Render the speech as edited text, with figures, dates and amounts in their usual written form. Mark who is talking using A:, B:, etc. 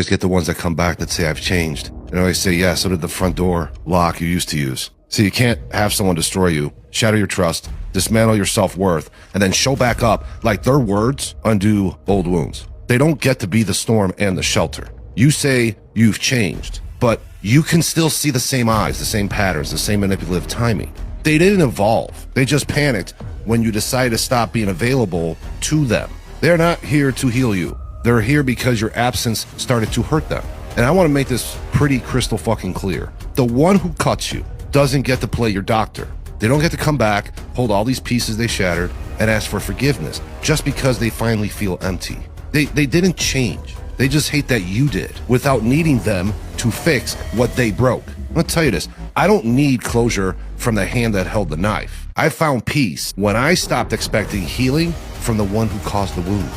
A: always get the ones that come back that say I've changed. And I always say, yeah, so did the front door lock you used to use. So you can't have someone destroy you, shatter your trust, dismantle your self-worth, and then show back up like their words undo old wounds. They don't get to be the storm and the shelter. You say you've changed, but you can still see the same eyes, the same patterns, the same manipulative timing. They didn't evolve. They just panicked when you decided to stop being available to them. They're not here to heal you. They're here because your absence started to hurt them. And I want to make this pretty crystal fucking clear. The one who cuts you doesn't get to play your doctor. They don't get to come back, hold all these pieces they shattered, and ask for forgiveness just because they finally feel empty. They didn't change. They just hate that you did without needing them to fix what they broke. I'm gonna tell you this. I don't need closure from the hand that held the knife. I found peace when I stopped expecting healing from the one who caused the wound.